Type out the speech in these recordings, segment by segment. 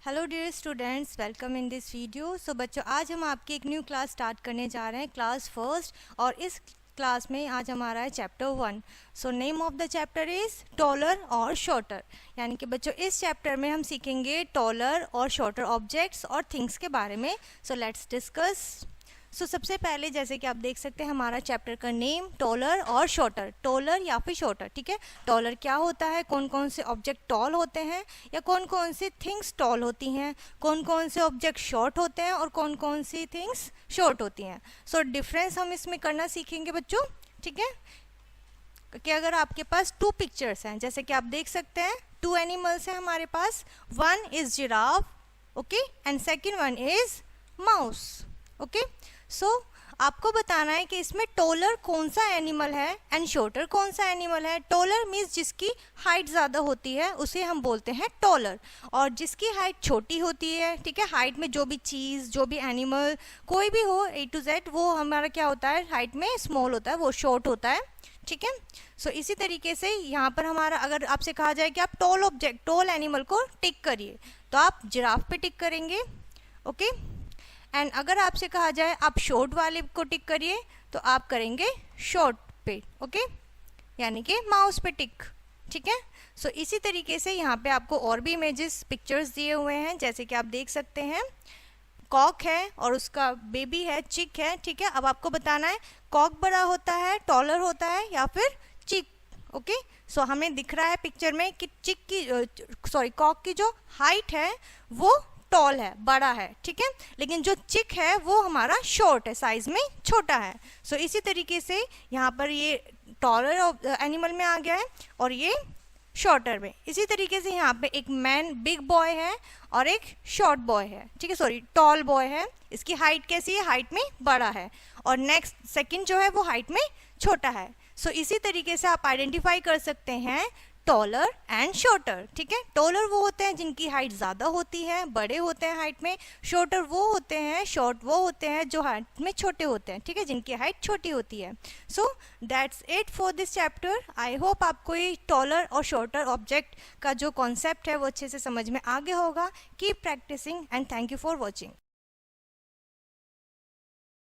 Hello dear students, welcome in this video. So बच्चों, आज हम आपकी एक न्यू क्लास स्टार्ट करने जा रहे हैं, क्लास फर्स्ट। और इस क्लास में आज हमारा है chapter 1। So name of the chapter is taller और शॉर्टर। यानी कि बच्चों, इस चैप्टर में हम सीखेंगे टॉलर और शॉर्टर ऑब्जेक्ट्स और थिंग्स के बारे में। So let's discuss. सबसे पहले जैसे कि आप देख सकते हैं, हमारा चैप्टर का नेम टॉलर और शॉर्टर, टॉलर या फिर शॉर्टर। ठीक है, टॉलर क्या होता है, कौन कौन से ऑब्जेक्ट टॉल होते हैं या कौन कौन सी थिंग्स टॉल होती हैं, कौन कौन से ऑब्जेक्ट शॉर्ट होते हैं और कौन कौन सी थिंग्स शॉर्ट होती हैं। डिफरेंस हम इसमें करना सीखेंगे बच्चों। ठीक है, कि अगर आपके पास टू पिक्चर्स हैं, जैसे कि आप देख सकते हैं टू एनिमल्स हैं हमारे पास, one is giraffe, okay, and second one is mouse. Okay, आपको बताना है कि इसमें टॉलर कौन सा एनिमल है एंड शॉर्टर कौन सा एनिमल है। टॉलर मीन्स जिसकी हाइट ज़्यादा होती है उसे हम बोलते हैं टॉलर, और जिसकी हाइट छोटी होती है, ठीक है, हाइट में जो भी चीज़, जो भी एनिमल कोई भी हो A to Z, वो हमारा क्या होता है, हाइट में स्मॉल होता है, वो शॉर्ट होता है। ठीक है, इसी तरीके से यहाँ पर हमारा, अगर आपसे कहा जाए कि आप टॉल ऑब्जेक्ट, टॉल एनिमल को टिक करिए, तो आप जिराफ पे टिक करेंगे। ओके, एंड अगर आपसे कहा जाए आप शॉर्ट वाले को टिक करिए, तो आप करेंगे शॉर्ट पे। ओके, यानी कि माउस पे टिक। ठीक है, इसी तरीके से यहाँ पे आपको और भी इमेजेस, पिक्चर्स दिए हुए हैं, जैसे कि आप देख सकते हैं कॉक है और उसका बेबी है, चिक है। ठीक है, अब आपको बताना है कॉक बड़ा होता है, टॉलर होता है या फिर चिक। ओके, हमें दिख रहा है पिक्चर में कि चिक की कॉक की जो हाइट है वो टॉल है, बड़ा है। ठीक है, लेकिन जो चिक है वो हमारा शॉर्ट है, साइज में छोटा है। इसी तरीके से यहाँ पर ये टॉलर एनिमल में आ गया है और ये शॉर्टर में। इसी तरीके से यहाँ पे एक मैन, बिग बॉय है और एक शॉर्ट बॉय है। ठीक है, टॉल बॉय है, इसकी हाइट कैसी है, हाइट में बड़ा है, और नेक्स्ट सेकंड जो है वो हाइट में छोटा है। इसी तरीके से आप आइडेंटिफाई कर सकते हैं टॉलर एंड शॉर्टर। ठीक है, टॉलर वो होते हैं जिनकी हाइट ज़्यादा होती है, बड़े होते हैं हाइट में। शॉर्टर वो होते हैं, शॉर्ट वो होते हैं जो हाइट में छोटे होते हैं। ठीक है, जिनकी हाइट छोटी होती है। That's it for this chapter. I hope आपको ये टॉलर और शॉर्टर ऑब्जेक्ट का जो कॉन्सेप्ट है वो अच्छे से समझ में आ गया होगा। Keep practicing and thank you for watching.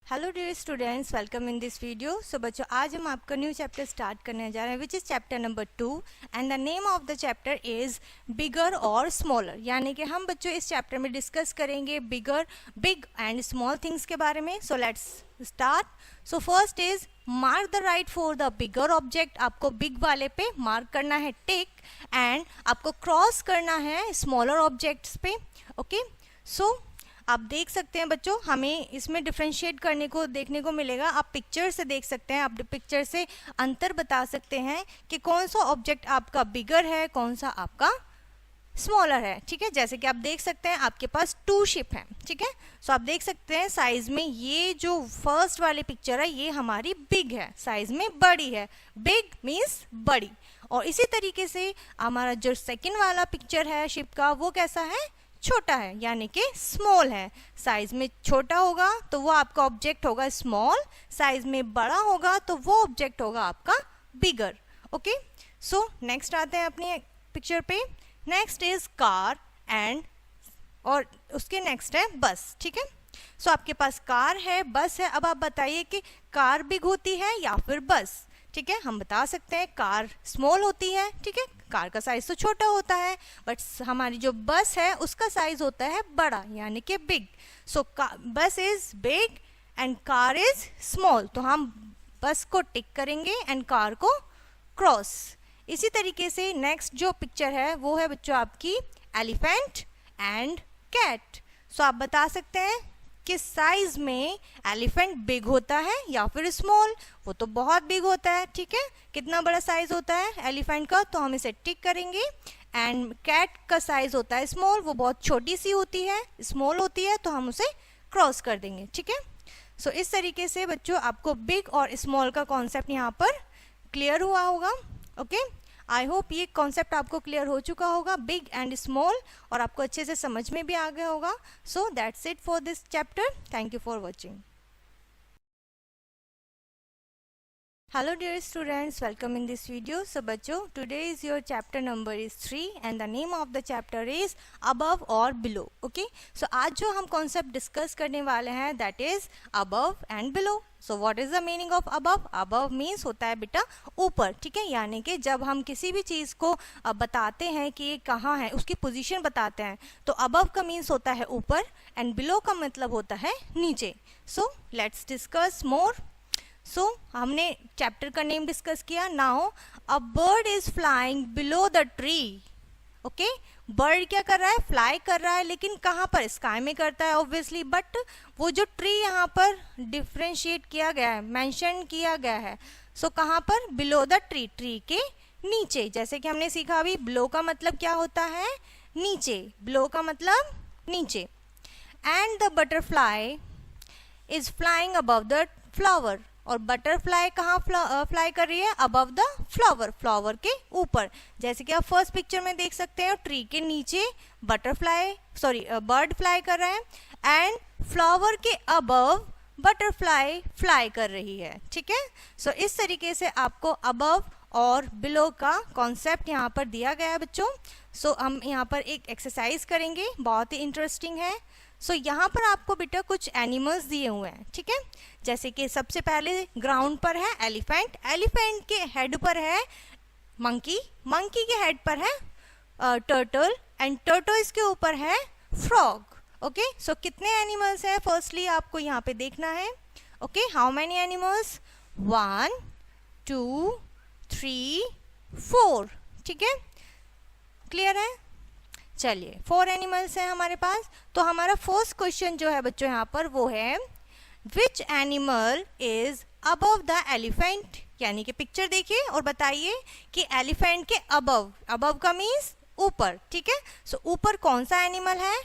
Hello dear students, welcome in this video. बच्चों, आज हम आपका न्यू चैप्टर स्टार्ट करने जा रहे हैं, which is chapter number 2, and the name of the chapter is bigger और स्मॉलर। यानी कि हम बच्चों इस चैप्टर में डिस्कस करेंगे बिग एंड स्मॉल थिंग्स के बारे में। Let's start. First is mark the right for the bigger object. आपको बिग वाले पे मार्क करना है टिक, एंड आपको क्रॉस करना है स्मॉलर ऑब्जेक्ट्स पे। ओके, आप देख सकते हैं बच्चों, हमें इसमें डिफ्रेंशिएट करने को देखने को मिलेगा। आप पिक्चर से देख सकते हैं, आप पिक्चर से अंतर बता सकते हैं कि कौन सा ऑब्जेक्ट आपका बिगर है, कौन सा आपका स्मॉलर है। ठीक है, जैसे कि आप देख सकते हैं आपके पास टू शिप हैं। ठीक है, आप देख सकते हैं साइज में ये जो फर्स्ट वाली पिक्चर है ये हमारी बिग है, साइज में बड़ी है। बिग मीन्स बड़ी। और इसी तरीके से हमारा जो सेकेंड वाला पिक्चर है शिप का, वो कैसा है, छोटा है, यानी कि स्मॉल है। साइज में छोटा होगा तो वो आपका ऑब्जेक्ट होगा स्मॉल, साइज में बड़ा होगा तो वो ऑब्जेक्ट होगा आपका बिगर। ओके, नेक्स्ट आते हैं अपनी पिक्चर पे। नेक्स्ट इज कार एंड, और उसके नेक्स्ट है बस। ठीक है, आपके पास कार है, बस है। अब आप बताइए कि कार बिग होती है या फिर बस। ठीक है, हम बता सकते हैं कार स्मॉल होती है। ठीक है, कार का साइज तो छोटा होता है, बट हमारी जो बस है उसका साइज होता है बड़ा, यानी कि बिग। बस is big and car is small, तो हम बस को टिक करेंगे एंड कार को क्रॉस। इसी तरीके से नेक्स्ट जो पिक्चर है वो है बच्चों आपकी एलिफेंट एंड कैट। आप बता सकते हैं किस साइज में एलिफेंट बिग होता है या फिर स्मॉल। वो तो बहुत बिग होता है। ठीक है, कितना बड़ा साइज होता है एलिफेंट का, तो हम इसे टिक करेंगे। एंड कैट का साइज होता है स्मॉल, वो बहुत छोटी सी होती है, स्मॉल होती है, तो हम उसे क्रॉस कर देंगे। ठीक है, इस तरीके से बच्चों आपको बिग और स्मॉल का कॉन्सेप्ट यहाँ पर क्लियर हुआ होगा। ओके, आई होप ये कॉन्सेप्ट आपको क्लियर हो चुका होगा, बिग एंड स्मॉल, और आपको अच्छे से समझ में भी आ गया होगा। That's it for this chapter. Thank you for watching. Hello dear students, welcome in this video. So बच्चों, today is your chapter number is 3 and the name of the chapter is above or below. Okay, so आज जो हम concept discuss करने वाले हैं that is above and below. So what is the meaning of above? Above means होता है बेटा ऊपर, ठीक है, यानी कि जब हम किसी भी चीज़ को बताते हैं कि ये कहाँ है, उसकी पोजीशन बताते हैं, तो above का मीन्स होता है ऊपर and below का मतलब होता है नीचे. So let's discuss more. सो हमने चैप्टर का नेम डिस्कस किया. Now a bird is flying below the tree. Okay, bird क्या कर रहा है? फ्लाई कर रहा है, लेकिन कहाँ पर? स्काई में करता है ऑब्वियसली, बट वो जो ट्री यहाँ पर डिफ्रेंशिएट किया गया है, मेंशन किया गया है, सो कहाँ पर? बिलो द ट्री, ट्री के नीचे. जैसे कि हमने सीखा अभी, बिलो का मतलब क्या होता है? नीचे. बिलो का मतलब नीचे. And the butterfly is flying above the flower. और बटरफ्लाई कहाँ फ्लाई कर रही है? अबव द फ्लावर, फ्लावर के ऊपर. जैसे कि आप फर्स्ट पिक्चर में देख सकते हैं, ट्री के नीचे बटरफ्लाई बर्ड फ्लाई कर रहा है एंड फ्लावर के अबव बटरफ्लाई फ्लाई कर रही है. ठीक है, सो इस तरीके से आपको अबव और बिलो का कॉन्सेप्ट यहाँ पर दिया गया है बच्चों. सो हम यहाँ पर एक एक्सरसाइज करेंगे, बहुत ही इंटरेस्टिंग है. सो यहाँ पर आपको बेटा कुछ एनिमल्स दिए हुए हैं, ठीक है. जैसे कि सबसे पहले ग्राउंड पर है एलिफेंट, एलिफेंट के हेड पर है मंकी, मंकी के हेड पर है टर्टल एंड टर्टल्स के ऊपर है फ्रॉग. ओके, सो कितने एनिमल्स हैं फर्स्टली आपको यहाँ पे देखना है. Okay, how many animals? 1 2 3 4. ठीक है, क्लियर है? चलिए, 4 एनिमल्स हैं हमारे पास. तो हमारा फर्स्ट क्वेश्चन जो है बच्चों यहाँ पर वो है विच animal is above the elephant. यानी कि पिक्चर देखिए और बताइए कि एलिफेंट के अबव, अबव का मीन्स ऊपर. ठीक है, सो ऊपर कौन सा एनिमल है?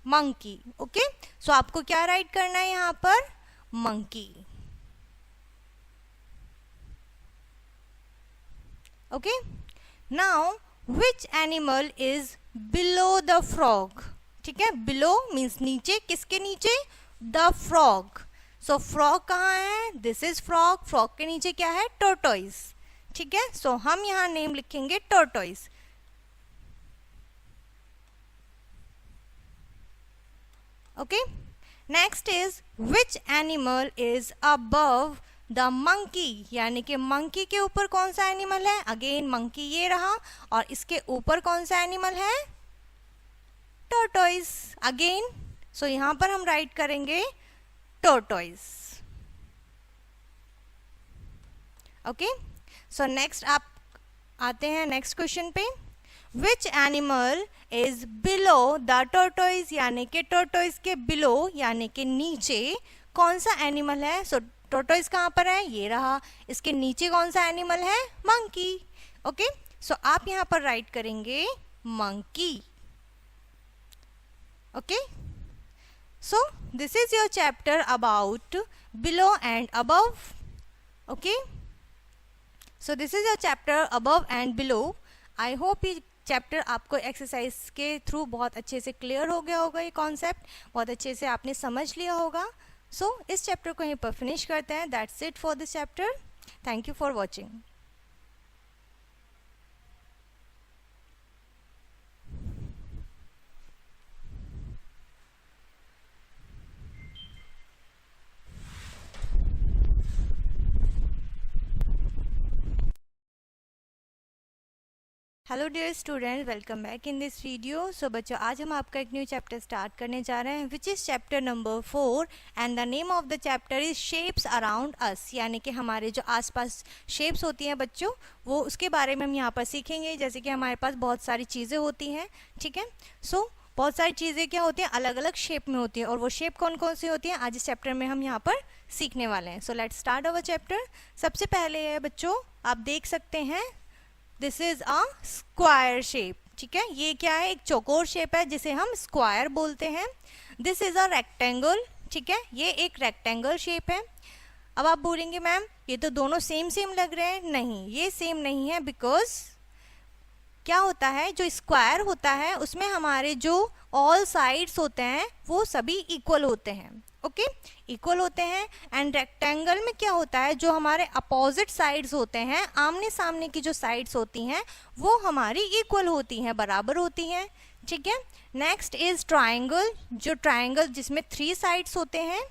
मंकी. ओके, सो आपको क्या राइट करना है यहाँ पर? Monkey. Okay, now which animal is below the frog. ठीक है, बिलो मीन्स नीचे, किसके नीचे? The frog. सो फ्रॉग कहाँ है? This is frog. फ्रॉग के नीचे क्या है? टोर्टोइस. ठीक है, सो हम यहाँ नेम लिखेंगे tortoise. Okay, next is which animal is above the monkey. यानी कि मंकी के ऊपर कौन सा एनिमल है? अगेन मंकी ये रहा, और इसके ऊपर कौन सा एनिमल है? टोर्टोइस अगेन. सो यहाँ पर हम राइट करेंगे टोर्टोइस. ओके, सो नेक्स्ट आप आते हैं नेक्स्ट क्वेश्चन पे. Which animal is below the tortoise. यानी कि टोर्टोइस के बिलो यानी कि नीचे कौन सा एनिमल है? सो टोर्टोइस कहाँ पर है? ये रहा. इसके नीचे कौन सा एनिमल है? मंकी. ओके, सो आप यहाँ पर राइट करेंगे monkey. Okay, so this is your chapter about below and above. Okay, so this is your chapter above and below. I hope ये चैप्टर आपको एक्सरसाइज के थ्रू बहुत अच्छे से क्लियर हो गया होगा, ये कॉन्सेप्ट बहुत अच्छे से आपने समझ लिया होगा. सो इस चैप्टर को यहीं पर फिनिश करते हैं. That's it for this chapter. Thank you for watching. Hello dear student, welcome back in this video. So बच्चों, आज हम आपका एक न्यू चैप्टर स्टार्ट करने जा रहे हैं which is chapter number 4 and the name of the chapter is shapes around us. यानी कि हमारे जो आसपास शेप्स होती हैं बच्चों, वो उसके बारे में हम यहाँ पर सीखेंगे. जैसे कि हमारे पास बहुत सारी चीज़ें होती हैं. ठीक है, सो बहुत सारी चीज़ें क्या होती हैं? अलग अलग शेप में होती हैं. और वो शेप कौन कौन सी होती हैं आज इस चैप्टर में हम यहाँ पर सीखने वाले हैं. सो लेट्स स्टार्ट अवर चैप्टर. सबसे पहले है बच्चों, आप देख सकते हैं this is a square shape. ठीक है, ये क्या है? एक चौकोर शेप है जिसे हम स्क्वायर बोलते हैं. This is a rectangle. ठीक है, ये एक रेक्टेंगल शेप है. अब आप बोलेंगे मैम ये तो दोनों सेम सेम लग रहे हैं. नहीं, ये सेम नहीं है, बिकॉज क्या होता है, जो स्क्वायर होता है उसमें हमारे जो ऑल साइड्स होते हैं वो सभी इक्वल होते हैं. ओके, इक्वल होते हैं। एंड रेक्टेंगल में क्या होता है, जो हमारे अपोजिट साइड्स होते हैं, आमने सामने की जो साइड्स होती हैं वो हमारी इक्वल होती हैं, बराबर होती हैं, ठीक है। नेक्स्ट इज ट्राइंगल, जो ट्राइंगल जिसमें 3 साइड्स होते हैं,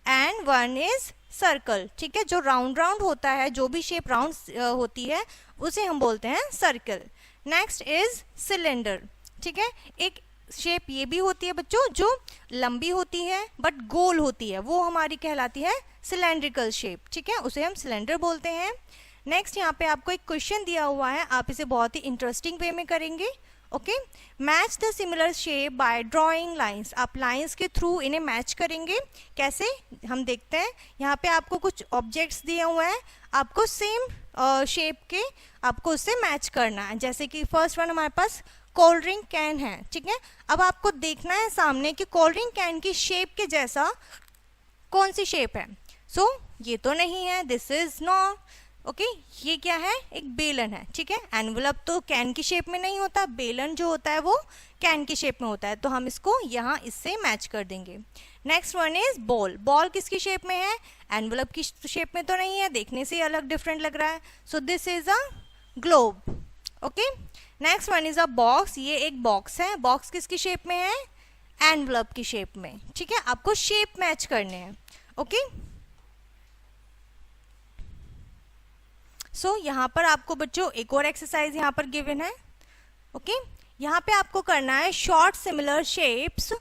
एंड 1 इज सर्कल, ठीक है, जो राउंड राउंड होता है, जो भी शेप राउंड होती है उसे हम बोलते हैं सर्कल। नेक्स्ट इज सिलेंडर, ठीक है, एक शेप ये भी होती है बच्चों जो लंबी होती है बट गोल होती है, वो हमारी कहलाती है सिलेंड्रिकल शेप, ठीक है, उसे हम सिलेंडर बोलते हैं। नेक्स्ट यहाँ पे आपको एक क्वेश्चन दिया हुआ है, आप इसे बहुत ही इंटरेस्टिंग वे में करेंगे। Okay, match the similar shape by drawing lines, आप लाइंस के थ्रू इन्हें मैच करेंगे। कैसे, हम देखते हैं। यहाँ पे आपको कुछ ऑब्जेक्ट्स दिए हुए हैं, आपको सेम शेप के आपको उससे मैच करना है। जैसे कि फर्स्ट वन हमारे पास कोल्ड ड्रिंक कैन है, ठीक है। अब आपको देखना है सामने कि कोल्ड ड्रिंक कैन की शेप के जैसा कौन सी शेप है। सो ये तो नहीं है, दिस इज नॉट ओके। ये क्या है, एक बेलन है, ठीक है। एनवलप तो कैन की शेप में नहीं होता, बेलन जो होता है वो कैन की शेप में होता है, तो हम इसको यहाँ इससे मैच कर देंगे। Next one is ball, ball किसकी शेप में है, एनवलप की शेप में तो नहीं है, देखने से अलग डिफरेंट लग रहा है, so this is a globe. Okay, next one is a box, ये एक बॉक्स है, बॉक्स किसकी शेप में है, एनवलप की शेप में, ठीक है। आपको शेप मैच करने हैं। ओके, सो यहाँ पर आपको बच्चों एक और एक्सरसाइज यहाँ पर गिवन है। ओके, यहाँ पे आपको करना है short similar shapes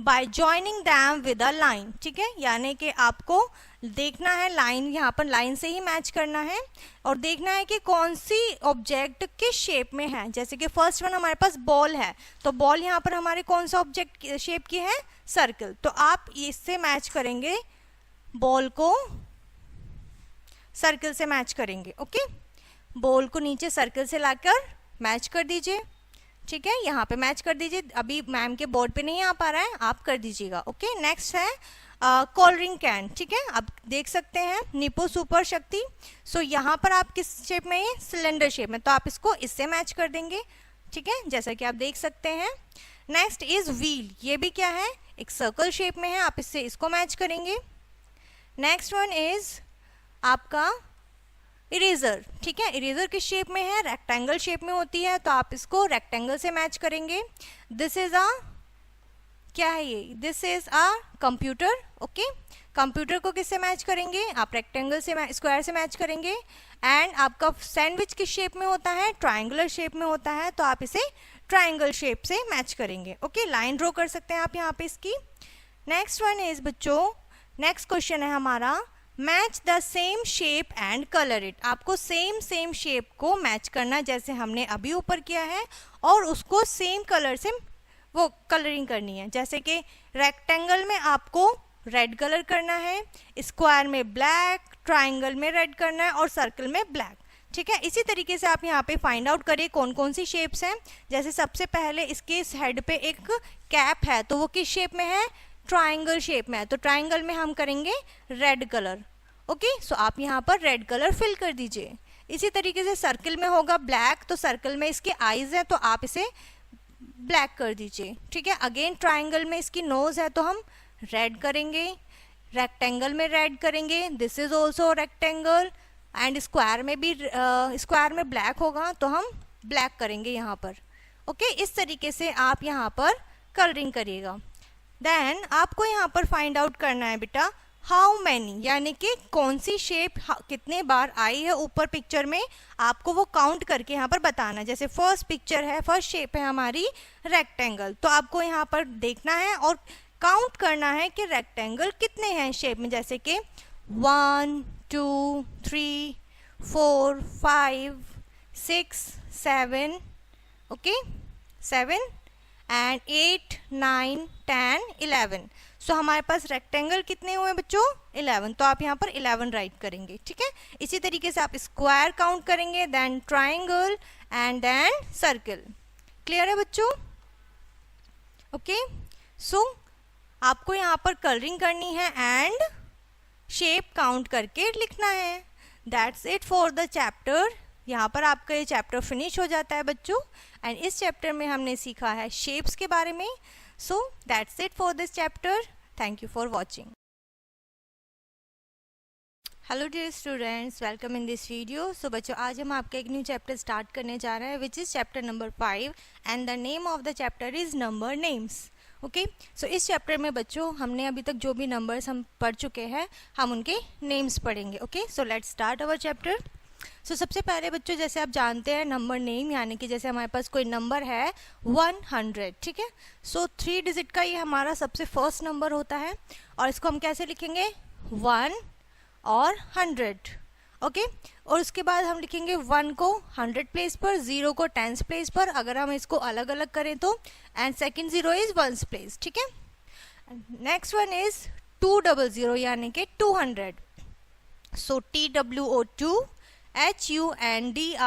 bye joining them with a line, ठीक है, यानी कि आपको देखना है लाइन, यहाँ पर लाइन से ही मैच करना है और देखना है कि कौन सी ऑब्जेक्ट किस शेप में है। जैसे कि फर्स्ट वन हमारे पास बॉल है, तो बॉल यहाँ पर हमारे कौन सा ऑब्जेक्ट शेप की है, सर्कल, तो आप इससे मैच करेंगे, बॉल को सर्कल से मैच करेंगे। ओके, बॉल को नीचे सर्कल से लाकर मैच कर दीजिए, ठीक है, यहाँ पे मैच कर दीजिए। अभी मैम के बोर्ड पे नहीं आ पा रहा है, आप कर दीजिएगा। ओके, नेक्स्ट है कोल्ड ड्रिंक कैन, ठीक है, आप देख सकते हैं निपो सुपर शक्ति। सो यहाँ पर आप किस शेप में है, सिलेंडर शेप में, तो आप इसको इससे मैच कर देंगे, ठीक है, जैसा कि आप देख सकते हैं। नेक्स्ट इज व्हील, ये भी क्या है, एक सर्कल शेप में है, आप इससे इसको मैच करेंगे। नेक्स्ट वन इज आपका इरेजर, ठीक है, इरेजर किस शेप में है, रेक्टेंगल शेप में होती है, तो आप इसको रेक्टेंगल से मैच करेंगे। दिस इज अ क्या है ये, this is a computer. Okay, computer को किससे मैच करेंगे, आप रेक्टेंगल से स्क्वायर से मैच करेंगे। एंड आपका सैंडविच किस शेप में होता है, ट्राइंगुलर शेप में होता है, तो आप इसे ट्राइंगल शेप से मैच करेंगे। ओके, लाइन ड्रॉ कर सकते हैं आप यहाँ पे इसकी। नेक्स्ट वन इज बच्चों, नेक्स्ट क्वेश्चन है हमारा, match the same shape and colour it, आपको सेम शेप को मैच करना जैसे हमने अभी ऊपर किया है, और उसको सेम कलर से वो कलरिंग करनी है। जैसे कि रेक्टेंगल में आपको रेड कलर करना है, स्क्वायर में ब्लैक, ट्राइंगल में रेड करना है और सर्कल में ब्लैक, ठीक है। इसी तरीके से आप यहाँ पे फाइंड आउट करिए कौन कौन सी शेप्स हैं। जैसे सबसे पहले इसके हेड पे एक कैप है, तो वो किस शेप में है, ट्राइंगल शेप में है, तो ट्राइंगल में हम करेंगे रेड कलर। ओके, सो आप यहाँ पर रेड कलर फिल कर दीजिए। इसी तरीके से सर्कल में होगा ब्लैक, तो सर्कल में इसके आईज है, तो आप इसे ब्लैक कर दीजिए, ठीक है। अगेन ट्राइंगल में इसकी नोज है, तो हम रेड करेंगे, रेक्टेंगल में रेड करेंगे, this is also rectangle. And square में भी स्क्वायर में ब्लैक होगा, तो हम ब्लैक करेंगे यहाँ पर। ओके, इस तरीके से आप यहाँ पर कलरिंग करिएगा। देन आपको यहाँ पर फाइंड आउट करना है बेटा हाउ मैनी, यानी कि कौन सी शेप कितने बार आई है ऊपर पिक्चर में, आपको वो काउंट करके यहाँ पर बताना। जैसे फर्स्ट पिक्चर है, फर्स्ट शेप है हमारी रेक्टेंगल, तो आपको यहाँ पर देखना है और काउंट करना है कि रेक्टेंगल कितने हैं शेप में। जैसे कि 1 2 3 4 5 6 7, ओके 7 एंड 8 9 10 11। सो हमारे पास रेक्टेंगल कितने हुए बच्चों, 11, तो आप यहाँ पर 11 राइट करेंगे, ठीक है। इसी तरीके से आप स्क्वायर काउंट करेंगे, then triangle and then circle. Clear है बच्चों? ओके, सो आपको यहाँ पर कलरिंग करनी है एंड शेप काउंट करके लिखना है। That's it for the chapter. यहाँ पर आपका ये चैप्टर फिनिश हो जाता है बच्चों। एंड इस चैप्टर में हमने सीखा है शेप्स के बारे में। So that's it for this chapter. Thank you for watching. Hello dear students, welcome in this video. So बच्चों, आज हम आपका एक न्यू चैप्टर स्टार्ट करने जा रहे हैं which is chapter number 5 and the name of the chapter is number names. Okay, so इस चैप्टर में बच्चों हमने अभी तक जो भी नंबर्स हम पढ़ चुके हैं हम उनके नेम्स पढ़ेंगे। Okay, so let's start our chapter. So सबसे पहले बच्चों, जैसे आप जानते हैं नंबर नेम यानी कि जैसे हमारे पास कोई नंबर है 100, ठीक है। सो 3 डिजिट का ये हमारा सबसे फर्स्ट नंबर होता है और इसको हम कैसे लिखेंगे, 1 और 100। ओके, और उसके बाद हम लिखेंगे 1 को 100 प्लेस पर, 0 को 10 प्लेस पर, अगर हम इसको अलग अलग करें तो, एंड सेकंड 0 इज 1 प्लेस, ठीक है। नेक्स्ट वन इज 200 यानी कि 200। सो TWO2 HUNDREDS,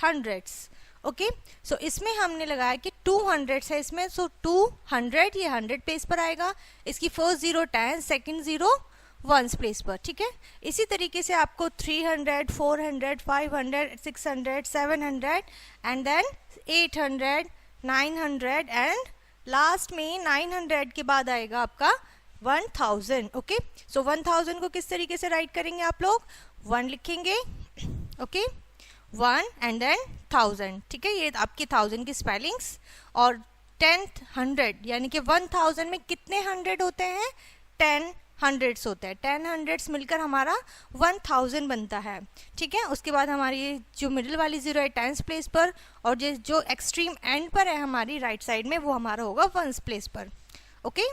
हंड्रेड्स। ओके, सो इसमें हमने लगाया कि 200 है इसमें, सो 200 ये 100 प्लेस पर आएगा, इसकी फर्स्ट 0 10, सेकंड 0 1 प्लेस पर, ठीक है। इसी तरीके से आपको 300, 400, 500, 600, 700 एंड देन 800, 900 एंड लास्ट में 900 के बाद आएगा आपका 1000। ओके, सो 1000 को किस तरीके से राइट करेंगे आप लोग, 1 लिखेंगे, ओके, 1 एंड देन 1000, ठीक है। ये आपकी 1000 की स्पेलिंग्स। और 10th 100 यानी कि 1000 में कितने 100 होते हैं, 10 हंड्रेड्स होते हैं, 10 हंड्रेड्स मिलकर हमारा 1000 बनता है, ठीक है। उसके बाद हमारी जो मिडिल वाली 0 है 10th प्लेस पर, और जो एक्सट्रीम एंड पर है हमारी राइट साइड में वो हमारा होगा 1st प्लेस पर। ओके,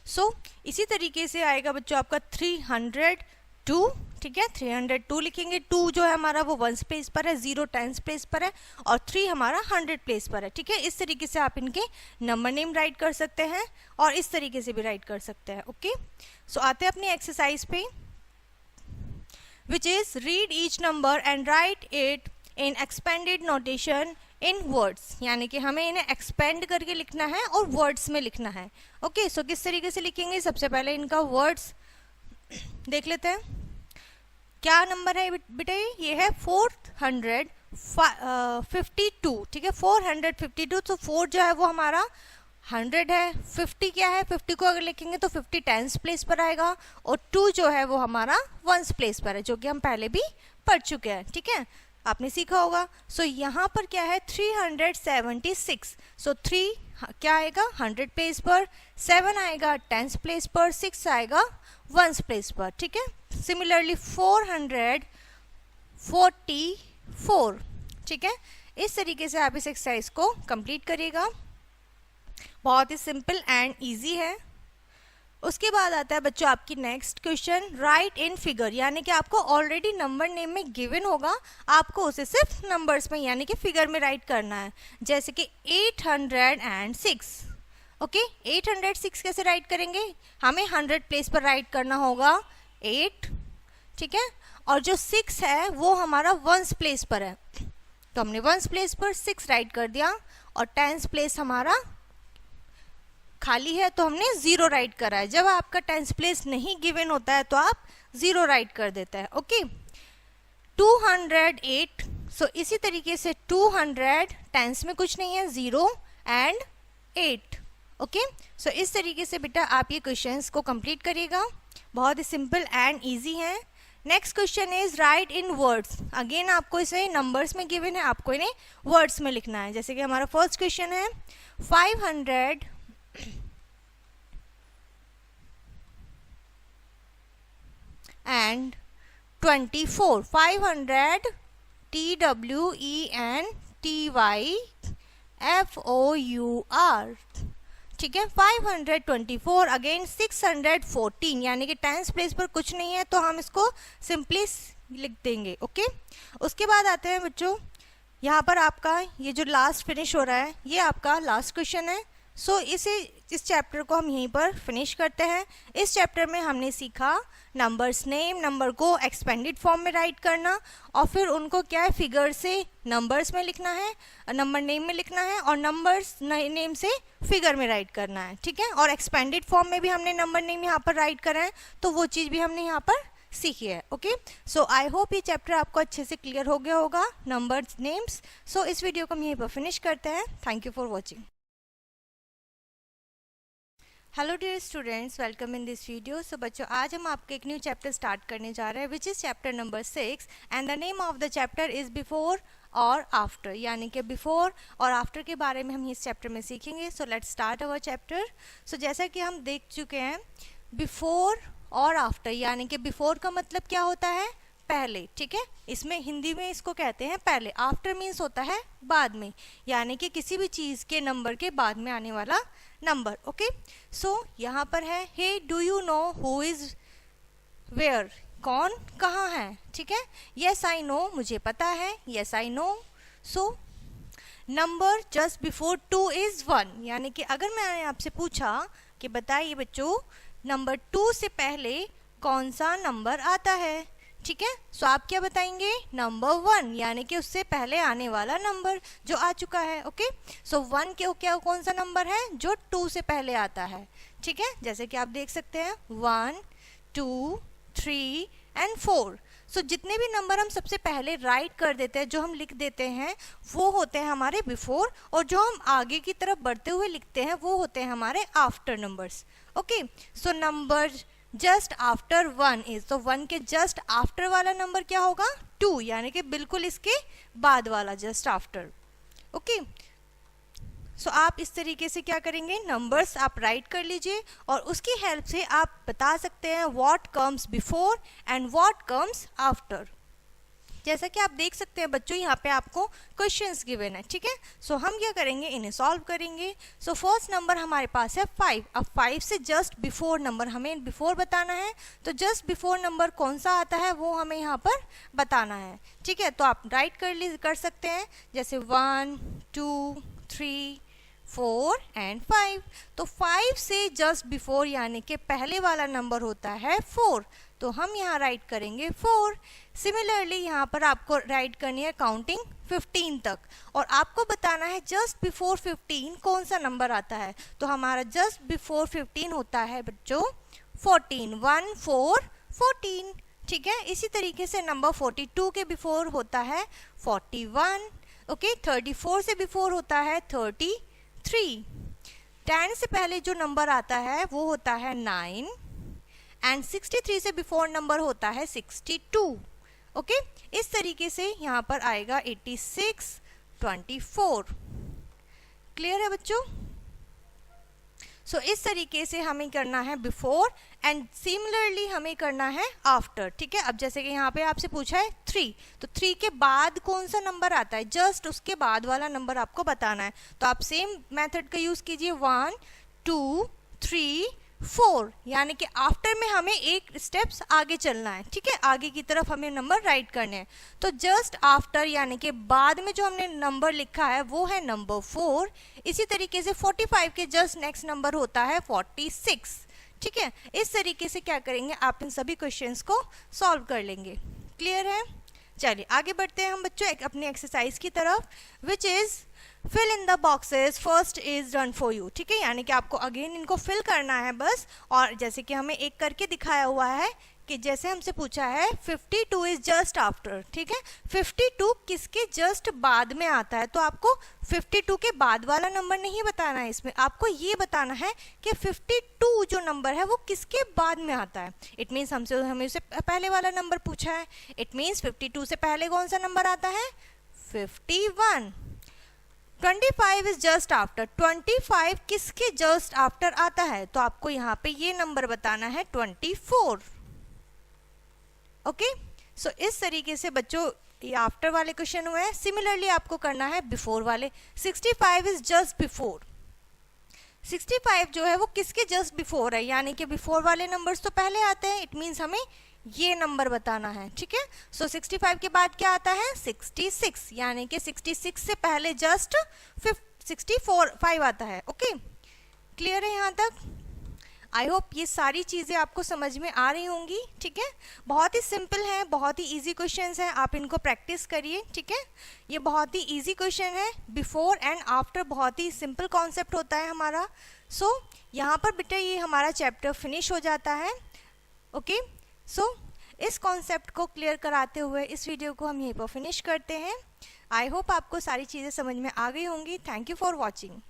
सो इसी तरीके से आएगा बच्चों आपका 302, ठीक है। 302 लिखेंगे, 2 जो है हमारा वो 1st प्लेस पर है, 0 10th प्लेस पर है और 3 हमारा 100 प्लेस पर है, ठीक है। इस तरीके से आप इनके नंबर नेम राइट कर सकते हैं और इस तरीके से भी राइट कर सकते हैं। ओके, सो आते हैं अपनी एक्सरसाइज पे, which is read each number and right it in expanded notation in words, यानी कि हमें इन्हें एक्सपेंड करके लिखना है और वर्ड्स में लिखना है। ओके, सो किस तरीके से लिखेंगे, सबसे पहले इनका वर्ड्स देख लेते हैं। क्या नंबर है बेटे, ये है 452, ठीक है, 452। तो 4 जो है वो हमारा 100 है, 50 क्या है, 50 को अगर लिखेंगे तो 50 10th प्लेस पर आएगा और 2 जो है वो हमारा 1st प्लेस पर है, जो कि हम पहले भी पढ़ चुके हैं, ठीक है, आपने सीखा होगा। सो यहाँ पर क्या है 376। सो 3 क्या आएगा 100 प्लेस पर, 7 आएगा 10th प्लेस पर, 6 आएगा 1st प्लेस पर, ठीक है। सिमिलरली 444, ठीक है। इस तरीके से आप इस एक्सरसाइज को कंप्लीट करिएगा, बहुत ही सिंपल एंड इजी है। उसके बाद आता है बच्चों आपकी next question, right in figure, यानी कि आपको ऑलरेडी नंबर नेम में गिवन होगा, आपको उसे सिर्फ नंबर्स में यानी कि फिगर में राइट करना है। जैसे कि 806। ओके, 806 कैसे राइट करेंगे, हमें 100 प्लेस पर राइट करना होगा 8, ठीक है, और जो 6 है वो हमारा 1st प्लेस पर है, तो हमने 1st प्लेस पर 6 राइट कर दिया और 10th प्लेस हमारा खाली है तो हमने 0 राइट करा है। जब आपका 10th प्लेस नहीं गिवन होता है तो आप 0 राइट कर देते हैं। ओके, 208। सो इसी तरीके से 200 10th में कुछ नहीं है, 0 एंड 8। ओके, सो इस तरीके से बेटा आप ये क्वेश्चंस को कंप्लीट करिएगा, बहुत ही सिंपल एंड इजी है। Next question is right in words, again आपको इसे नंबर्स में गिवन है, आपको इन्हें वर्ड्स में लिखना है। जैसे कि हमारा फर्स्ट क्वेश्चन है 500 and 24, 500 TWENTYFOUR, ठीक है, 524। अगेन 614 यानी कि 10th प्लेस पर कुछ नहीं है तो हम इसको सिंपली लिख देंगे। ओके, उसके बाद आते हैं बच्चों, यहाँ पर आपका ये जो लास्ट फिनिश हो रहा है ये आपका लास्ट क्वेश्चन है। सो इस चैप्टर को हम यहीं पर फिनिश करते हैं। इस चैप्टर में हमने सीखा नंबर्स नेम, नंबर को एक्सपेंडेड फॉर्म में राइट करना और फिर उनको क्या है फिगर से नंबर्स में लिखना है, नंबर नेम में लिखना है और नंबर्स नेम से फिगर में राइट करना है, ठीक है। और एक्सपेंडेड फॉर्म में भी हमने नंबर नेम यहाँ पर राइट करा है, तो वो चीज़ भी हमने यहाँ पर सीखी है। ओके, सो आई होप ये चैप्टर आपको अच्छे से क्लियर हो गया होगा, नंबर्स नेम्स। सो इस वीडियो को हम यहीं पर फिनिश करते हैं। Thank you for watching. Hello dear students, welcome in this video. So बच्चों, आज हम आपके एक न्यू चैप्टर स्टार्ट करने जा रहे हैं which is chapter number 6 and the name of the chapter is before और आफ्टर, यानी कि बिफोर और आफ्टर के बारे में हम इस चैप्टर में सीखेंगे। So let's start our chapter. So जैसा कि हम देख चुके हैं, बिफोर और आफ्टर, यानी कि बिफोर का मतलब क्या होता है, पहले, ठीक है। इसमें हिंदी में इसको कहते हैं पहले। आफ्टर मीन्स होता है बाद में, यानी कि किसी भी चीज़ के नंबर के बाद में आने वाला नंबर। ओके, सो यहाँ पर है, hey do you know who is where, कौन कहाँ है, ठीक है। येस आई नो, मुझे पता है, yes I know. So number just before 2 is 1, यानी कि अगर मैंने आपसे पूछा कि बताइए बच्चों, नंबर 2 से पहले कौन सा नंबर आता है, ठीक है। सो आप क्या बताएंगे, नंबर 1, यानी कि उससे पहले आने वाला नंबर जो आ चुका है। ओके, सो 1 के क्या कौन सा नंबर है जो 2 से पहले आता है, ठीक है। जैसे कि आप देख सकते हैं 1, 2, 3 एंड 4। सो जितने भी नंबर हम सबसे पहले राइट कर देते हैं, जो हम लिख देते हैं, वो होते हैं हमारे बिफोर, और जो हम आगे की तरफ बढ़ते हुए लिखते हैं वो होते हैं हमारे after numbers. Okay, so number just after 1 is, तो 1 के जस्ट आफ्टर वाला नंबर क्या होगा, 2, यानी कि बिल्कुल इसके बाद वाला, जस्ट आफ्टर। ओके, सो आप इस तरीके से क्या करेंगे, नंबर्स आप राइट कर लीजिए और उसकी हेल्प से आप बता सकते हैं what comes before and what comes after. जैसा कि आप देख सकते हैं बच्चों, यहाँ पे आपको क्वेश्चंस गिवन है, ठीक है। सो हम क्या करेंगे, इन्हें सॉल्व करेंगे। सो फर्स्ट नंबर हमारे पास है 5। अब 5 से जस्ट बिफोर नंबर हमें बिफोर बताना है, तो जस्ट बिफोर नंबर कौन सा आता है वो हमें यहाँ पर बताना है, ठीक है। तो आप राइट कर सकते हैं, जैसे 1, 2, 3, 4 एंड 5। तो 5 से जस्ट बिफोर यानी कि पहले वाला नंबर होता है 4, तो हम यहाँ राइट करेंगे 4। सिमिलरली यहाँ पर आपको राइट करनी है काउंटिंग 15 तक, और आपको बताना है जस्ट बिफोर 15 कौन सा नंबर आता है। तो हमारा जस्ट बिफोर 15 होता है बच्चों 14, 1, 4, 14, ठीक है। इसी तरीके से नंबर 42 के बिफोर होता है 41। ओके, 34 से बिफोर होता है 33। 10 से पहले जो नंबर आता है वो होता है 9 एंड 63 से बिफोर नंबर होता है 62। ओके, इस तरीके से यहाँ पर आएगा 86, 24। क्लियर है बच्चों। सो इस तरीके से हमें करना है बिफोर एंड सिमिलरली हमें करना है आफ्टर, ठीक है। अब जैसे कि यहाँ पे आपसे पूछा है 3, तो 3 के बाद कौन सा नंबर आता है, जस्ट उसके बाद वाला नंबर आपको बताना है। तो आप सेम मेथड का यूज़ कीजिए, 1, 2, 3, 4, यानी कि आफ्टर में हमें एक स्टेप्स आगे चलना है, ठीक है। आगे की तरफ हमें नंबर राइट करने हैं। तो जस्ट आफ्टर यानी कि बाद में जो हमने नंबर लिखा है वो है नंबर 4। इसी तरीके से 45 के जस्ट नेक्स्ट नंबर होता है 46, ठीक है। इस तरीके से क्या करेंगे, आप इन सभी क्वेश्चंस को सॉल्व कर लेंगे। क्लियर है। चलिए आगे बढ़ते हैं हम बच्चों अपनी एक्सरसाइज की तरफ, which is fill in the boxes first is done for you, ठीक है। यानी कि आपको अगेन इनको फिल करना है बस। और जैसे कि हमें एक करके दिखाया हुआ है कि जैसे हमसे पूछा है 52 इज जस्ट आफ्टर, ठीक है। 52 किसके जस्ट बाद में आता है, तो आपको 52 के बाद वाला नंबर नहीं बताना है, इसमें आपको ये बताना है कि 52 जो नंबर है वो किसके बाद में आता है। इट मीन्स हमें उससे पहले वाला नंबर पूछा है, इट मीन्स 52 से पहले कौन सा नंबर आता है, 51। 25 इज जस्ट आफ्टर, 25 किसके जस्ट आफ्टर आता है, तो आपको यहाँ पे ये नंबर बताना है 24। ओके, सो इस तरीके से बच्चों ये आफ्टर वाले क्वेश्चन हुए हैं। सिमिलरली आपको करना है बिफोर वाले। 65 इज जस्ट बिफोर, 65 जो है वो किसके जस्ट बिफोर है, यानी कि बिफोर वाले नंबर्स तो पहले आते हैं, इट मीन्स हमें ये नंबर बताना है, ठीक है। सो 65 के बाद क्या आता है, 66, यानी कि 66 से पहले जस्ट 5 आता है। ओके, क्लियर है यहाँ तक। आई होप ये सारी चीज़ें आपको समझ में आ रही होंगी, ठीक है। बहुत ही सिंपल है, बहुत ही इजी क्वेश्चंस हैं, आप इनको प्रैक्टिस करिए, ठीक है। ये बहुत ही इजी क्वेश्चन है, बिफोर एंड आफ्टर बहुत ही सिंपल कॉन्सेप्ट होता है हमारा। सो यहाँ पर बेटा ये हमारा चैप्टर फिनिश हो जाता है। ओके, सो इस कॉन्सेप्ट को क्लियर कराते हुए इस वीडियो को हम यहीं पर फिनिश करते हैं। आई होप आपको सारी चीज़ें समझ में आ गई होंगी। Thank you for watching.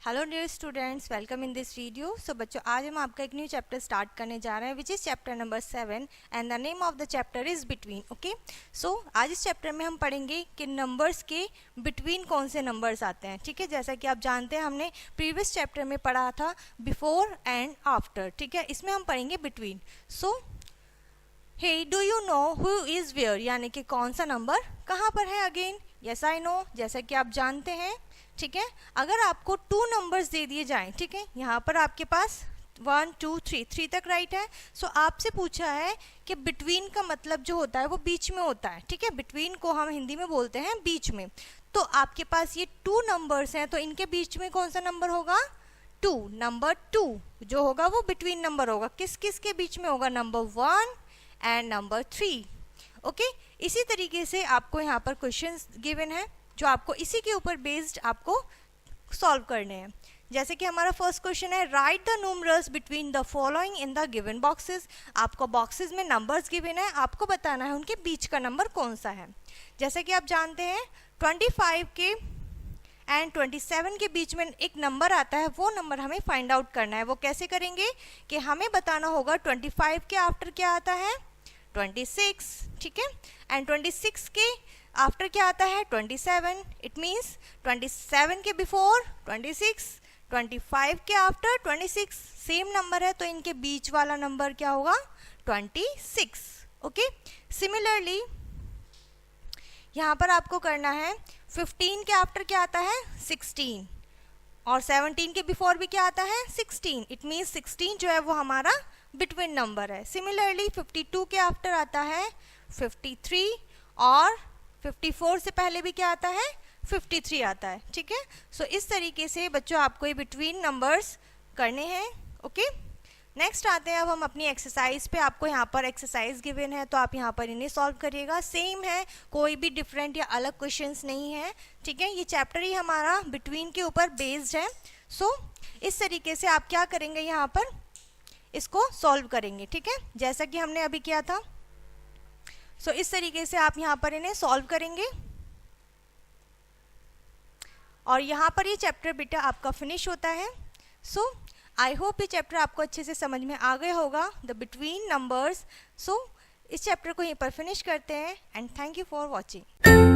Hello dear students, welcome in this video. So बच्चों, आज हम आपका एक न्यू चैप्टर स्टार्ट करने जा रहे हैं which is chapter number 7 and the name of the chapter is between. Okay, so आज इस चैप्टर में हम पढ़ेंगे कि नंबर्स के बिटवीन कौन से नंबर्स आते हैं। ठीक है, जैसा कि आप जानते हैं हमने प्रीवियस चैप्टर में पढ़ा था बिफोर एंड आफ्टर। ठीक है, इसमें हम पढ़ेंगे between. So hey, do you know who is where, यानी कि कौन सा नंबर कहाँ पर है। अगेन यस आई नो, जैसा कि आप जानते हैं। ठीक है, अगर आपको 2 नंबर्स दे दिए जाएं, ठीक है, यहाँ पर आपके पास 1 2 3 तक राइट है। सो आपसे पूछा है कि बिटवीन का मतलब जो होता है वो बीच में होता है। ठीक है, बिटवीन को हम हिंदी में बोलते हैं बीच में। तो आपके पास ये 2 नंबर्स हैं, तो इनके बीच में कौन सा नंबर होगा, 2। नंबर 2 जो होगा वो बिटवीन नंबर होगा। किस किस के बीच में होगा, नंबर 1 एंड नंबर 3। ओके, इसी तरीके से आपको यहाँ पर क्वेश्चंस गिवन है जो आपको इसी के ऊपर बेस्ड आपको सॉल्व करने हैं। जैसे कि हमारा फर्स्ट क्वेश्चन है, right the numerals between the following in the given boxes. आपको बॉक्सेस में नंबर्स गिवन है, आपको बताना है उनके बीच का नंबर कौन सा है। जैसे कि आप जानते हैं 25 के एंड 27 के बीच में एक नंबर आता है, वो नंबर हमें फाइंड आउट करना है। वो कैसे करेंगे कि हमें बताना होगा 25 के आफ्टर क्या आता है, 26। ठीक है, एंड 26 के आफ्टर क्या आता है, 27। इट मीन्स 27 के बिफोर 26, 25 के आफ्टर 26 सेम नंबर है, तो इनके बीच वाला नंबर क्या होगा, 26। ओके, सिमिलरली यहाँ पर आपको करना है 15 के आफ्टर क्या आता है, 16, और 17 के बिफोर भी क्या आता है, 16। इट मीन्स 16 जो है वो हमारा बिटवीन नंबर है। सिमिलरली 52 के आफ्टर आता है 53, और 54 से पहले भी क्या आता है, 53 आता है। ठीक है, सो इस तरीके से बच्चों आपको ये बिटवीन नंबर्स करने हैं। ओके, नेक्स्ट आते हैं अब हम अपनी एक्सरसाइज पे। आपको यहाँ पर एक्सरसाइज गिवन है, तो आप यहाँ पर इन्हें सॉल्व करिएगा। सेम है, कोई भी डिफरेंट या अलग क्वेश्चंस नहीं है। ठीक है, ये चैप्टर ही हमारा बिटवीन के ऊपर बेस्ड है। सो इस तरीके से आप क्या करेंगे, यहाँ पर इसको सॉल्व करेंगे। ठीक है, जैसा कि हमने अभी किया था। सो इस तरीके से आप यहाँ पर इन्हें सॉल्व करेंगे, और यहाँ पर ये चैप्टर बेटा आपका फिनिश होता है। सो आई होप ये चैप्टर आपको अच्छे से समझ में आ गया होगा, द बिटवीन नंबर्स। सो इस चैप्टर को यहीं पर फिनिश करते हैं, and thank you for watching.